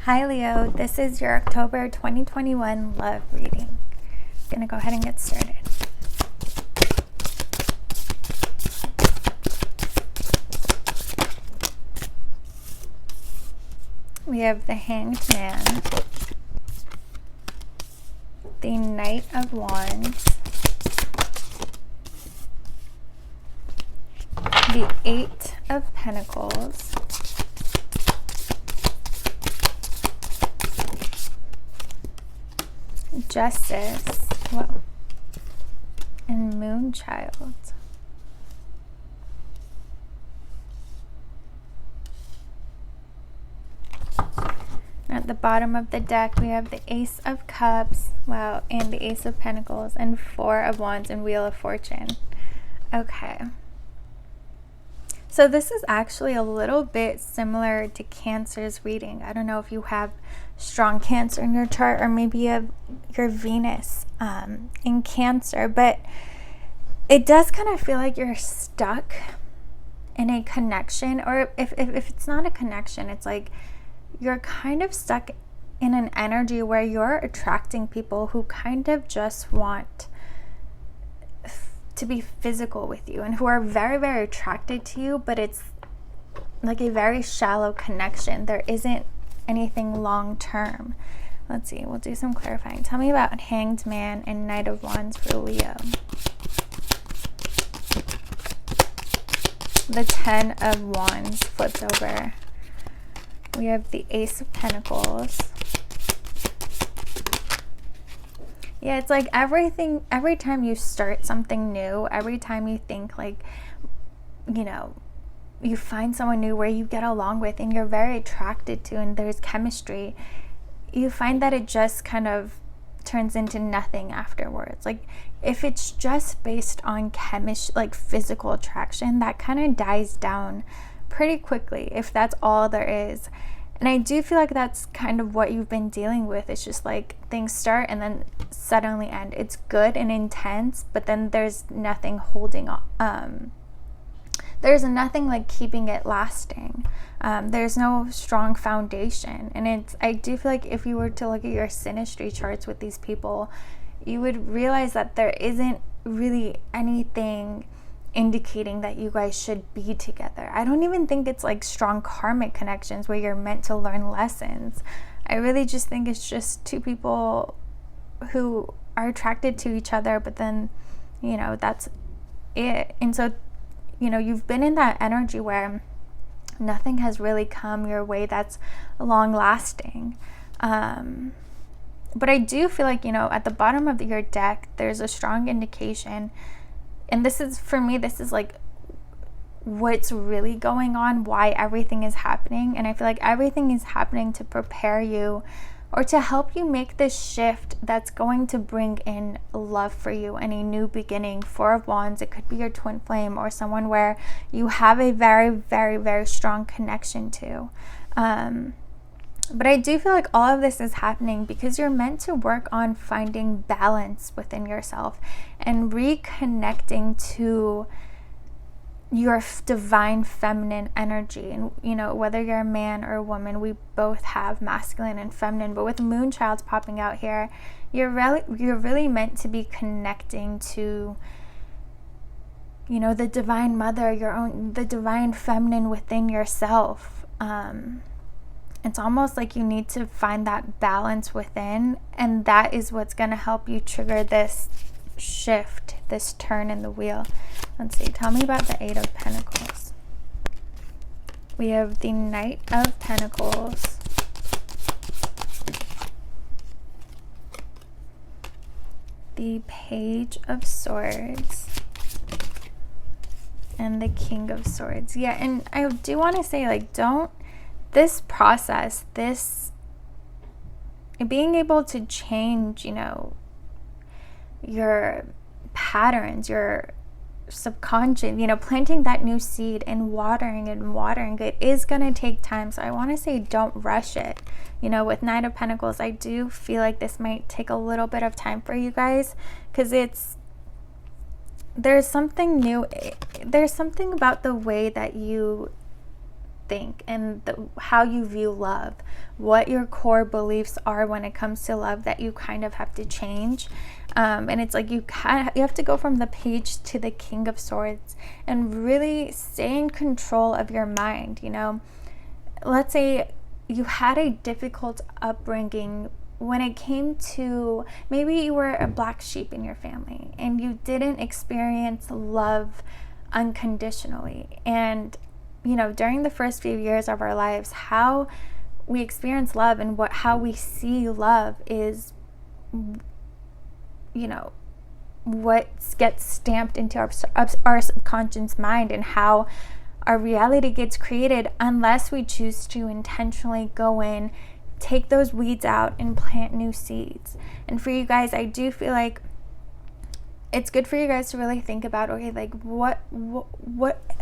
Hi Leo, this is your October 2021 love reading. I'm gonna go ahead and get started. We have the Hanged Man, the Knight of Wands, the Eight of Pentacles, Justice, whoa, and Moonchild. At the bottom of the deck, we have the Ace of Cups, wow, and the Ace of Pentacles, and Four of Wands and Wheel of Fortune. Okay. So this is actually a little bit similar to Cancer's reading. I don't know if you have strong Cancer in your chart, or maybe you have your Venus in Cancer, but it does kind of feel like you're stuck in a connection, or if it's not a connection, it's like you're kind of stuck in an energy where you're attracting people who kind of just want to be physical with you and who are very, very attracted to you, but it's like a very shallow connection. There isn't anything long term. Let's see, we'll do some clarifying. Tell me about Hanged Man and Knight of Wands for Leo. The Ten of Wands flipped over. We have the Ace of Pentacles. Yeah, it's like everything, every time you start something new, every time you think like, you know, you find someone new where you get along with and you're very attracted to and there's chemistry, you find that it just kind of turns into nothing afterwards. Like if it's just based on chemistry, like physical attraction, that kind of dies down pretty quickly if that's all there is. And I do feel like that's kind of what you've been dealing with. It's just like things start and then suddenly end. It's good and intense, but then there's nothing holding on. There's nothing like keeping it lasting. There's no strong foundation. And I do feel like if you were to look at your synastry charts with these people, you would realize that there isn't really anything indicating that you guys should be together. I don't even think it's like strong karmic connections where you're meant to learn lessons. I really just think it's just two people who are attracted to each other, but then, you know, that's it. And so, you know, you've been in that energy where nothing has really come your way that's long lasting. But I do feel like, you know, at the bottom of your deck, there's a strong indication. And this is, for me, this is like what's really going on, why everything is happening. And I feel like everything is happening to prepare you or to help you make this shift that's going to bring in love for you and a new beginning. Four of Wands, it could be your twin flame or someone where you have a very, very, very strong connection to. But I do feel like all of this is happening because you're meant to work on finding balance within yourself and reconnecting to your divine feminine energy. And, you know, whether you're a man or a woman, we both have masculine and feminine. But with Moonchild's popping out here, you're really meant to be connecting to, you know, the divine mother, the divine feminine within yourself. It's almost like you need to find that balance within, and that is what's going to help you trigger this shift, this turn in the wheel. Let's see, tell me about the Eight of Pentacles. We have the Knight of Pentacles, the Page of Swords, and the King of Swords. Yeah, and I do want to say, like, this process, this being able to change, you know, your patterns, your subconscious, you know, planting that new seed and watering it is going to take time. So I want to say don't rush it. You know, with Knight of Pentacles, I do feel like this might take a little bit of time for you guys because there's something new. There's something about the way that you think and how you view love, what your core beliefs are when it comes to love that you kind of have to change. And it's like you have to go from the Page to the King of Swords and really stay in control of your mind. You know, let's say you had a difficult upbringing when it came to, maybe you were a black sheep in your family and you didn't experience love unconditionally. And you know, during the first few years of our lives, how we experience love and how we see love is, you know, what gets stamped into our subconscious mind, and how our reality gets created unless we choose to intentionally go in, take those weeds out, and plant new seeds. And for you guys, I do feel like it's good for you guys to really think about, okay, like what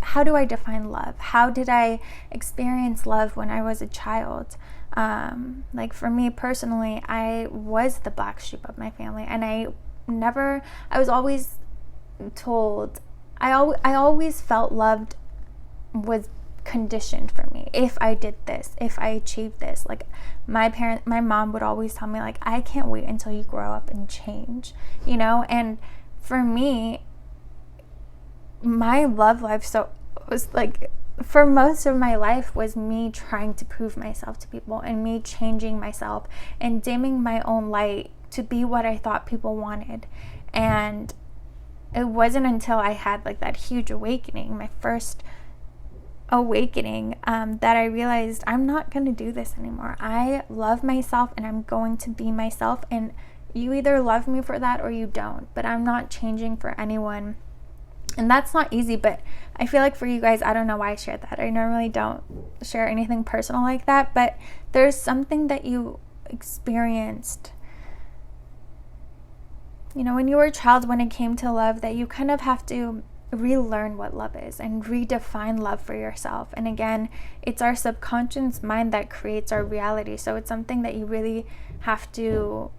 how do I define love? How did I experience love when I was a child? Like for me personally, I was the black sheep of my family, and I was always told, I always felt loved was conditioned for me. If I did this, if I achieved this, like my mom would always tell me, like, I can't wait until you grow up and change, you know? And for me, my love life was like, for most of my life, was me trying to prove myself to people and me changing myself and dimming my own light to be what I thought people wanted. And it wasn't until I had like that huge awakening, my first awakening, that I realized I'm not going to do this anymore. I love myself and I'm going to be myself, and you either love me for that or you don't, but I'm not changing for anyone. And that's not easy, but I feel like for you guys, I don't know why I shared that. I normally don't share anything personal like that, but there's something that you experienced, you know, when you were a child, when it came to love, that you kind of have to relearn what love is and redefine love for yourself. And again, it's our subconscious mind that creates our reality. So it's something that you really have to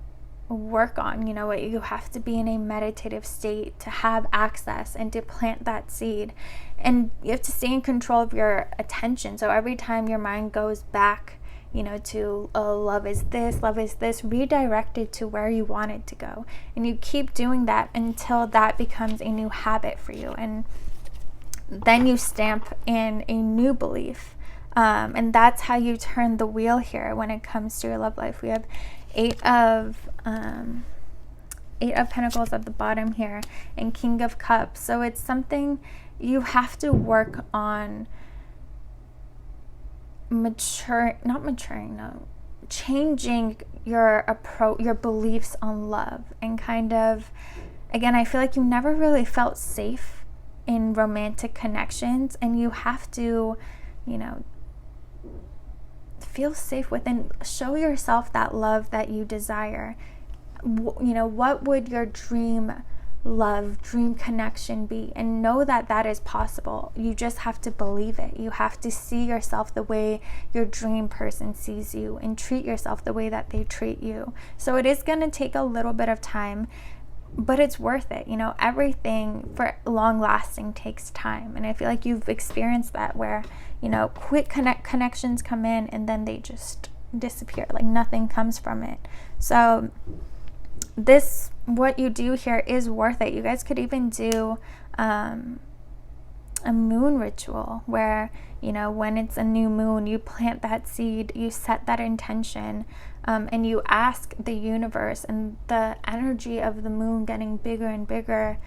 work on. You know, you have to be in a meditative state to have access and to plant that seed. And you have to stay in control of your attention. So every time your mind goes back, you know, to love is this, redirect it to where you want it to go. And you keep doing that until that becomes a new habit for you. And then you stamp in a new belief. And that's how you turn the wheel here when it comes to your love life. We have Eight of Pentacles at the bottom here, and King of Cups. So it's something you have to work on changing your approach, your beliefs on love. And kind of, again, I feel like you never really felt safe in romantic connections, and you have to, you know, feel safe within. Show yourself that love that you desire. You know, what would your dream connection be? And know that that is possible. You just have to believe it. You have to see yourself the way your dream person sees you, and treat yourself the way that they treat you. So it is going to take a little bit of time, but it's worth it. You know, everything for long lasting takes time. And I feel like you've experienced that, where, you know, quick connections come in and then they just disappear, like nothing comes from it. So what you do here is worth it. You guys could even do a moon ritual where, you know, when it's a new moon, you plant that seed, you set that intention, and you ask the universe and the energy of the moon getting bigger and bigger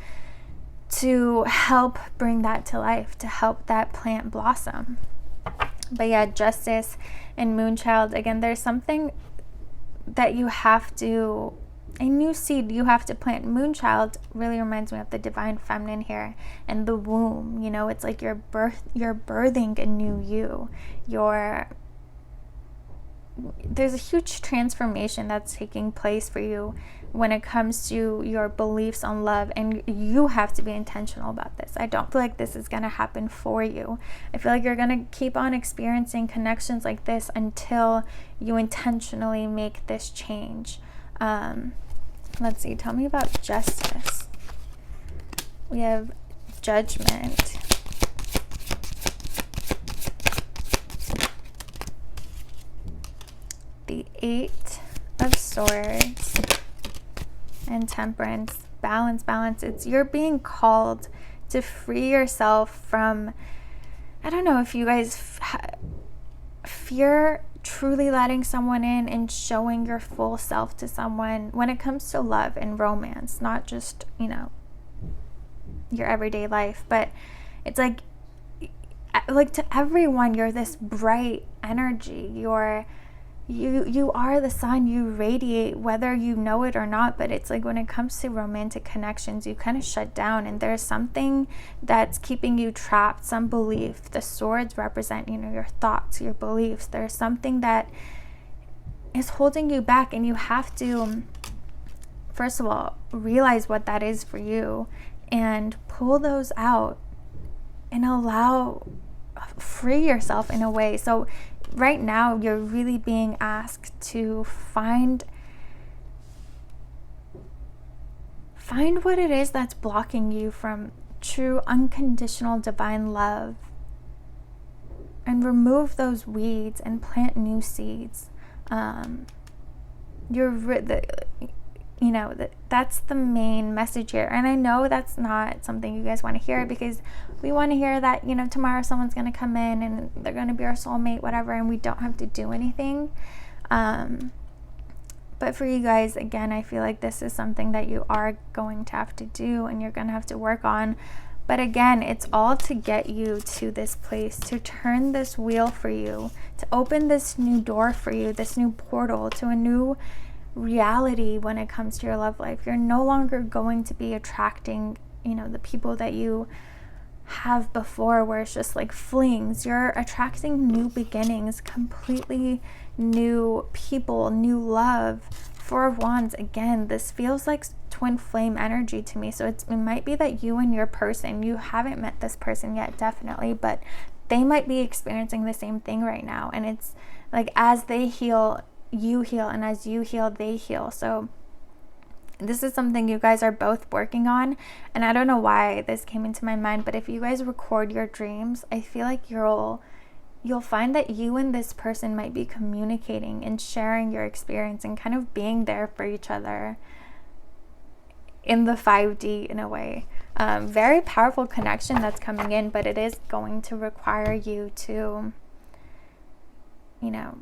to help bring that to life, to help that plant blossom. But yeah, Justice and Moonchild, again, there's something that you have to, a new seed you have to plant. Moonchild really reminds me of the divine feminine here and the womb. You know, it's like you're birthing a new you. There's a huge transformation that's taking place for you when it comes to your beliefs on love, and you have to be intentional about this. I don't feel like this is going to happen for you. I feel like you're going to keep on experiencing connections like this until you intentionally make this change. Let's see, tell me about Justice. We have Judgment. the 8 of Swords and Temperance. Balance, balance. It's you're being called to free yourself from, I don't know if you guys fear truly letting someone in and showing your full self to someone when it comes to love and romance, not just, you know, your everyday life, but it's like to everyone, you're this bright energy. You are the sun. You radiate whether you know it or not. But it's like when it comes to romantic connections, you kind of shut down, and there's something that's keeping you trapped, some belief. The swords represent, you know, your thoughts, your beliefs. There's something that is holding you back, and you have to, first of all, realize what that is for you and pull those out and free yourself in a way. So right now you're really being asked to find what it is that's blocking you from true unconditional divine love, and remove those weeds and plant new seeds. That's the main message here. And I know that's not something you guys want to hear, because we want to hear that, you know, tomorrow someone's going to come in and they're going to be our soulmate, whatever, and we don't have to do anything. But for you guys, again, I feel like this is something that you are going to have to do and you're going to have to work on. But again, it's all to get you to this place, to turn this wheel for you, to open this new door for you, this new portal to a new reality when it comes to your love life. You're no longer going to be attracting, you know, the people that you have before, where it's just like flings. You're attracting new beginnings, completely new people, new love. Four of Wands, again, this feels like twin flame energy to me. So it might be that you and your person, you haven't met this person yet, definitely, but they might be experiencing the same thing right now. And it's like, as they heal, you heal, and as you heal, they heal. So this is something you guys are both working on, and I don't know why this came into my mind, but if you guys record your dreams, I feel like you'll find that you and this person might be communicating and sharing your experience and kind of being there for each other in the 5D in a way. Very powerful connection that's coming in, but it is going to require you to, you know,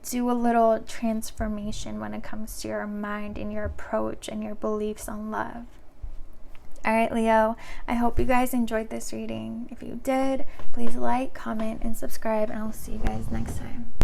do a little transformation when it comes to your mind and your approach and your beliefs on love. All right, Leo, I hope you guys enjoyed this reading. If you did, please like, comment, and subscribe, and I'll see you guys next time.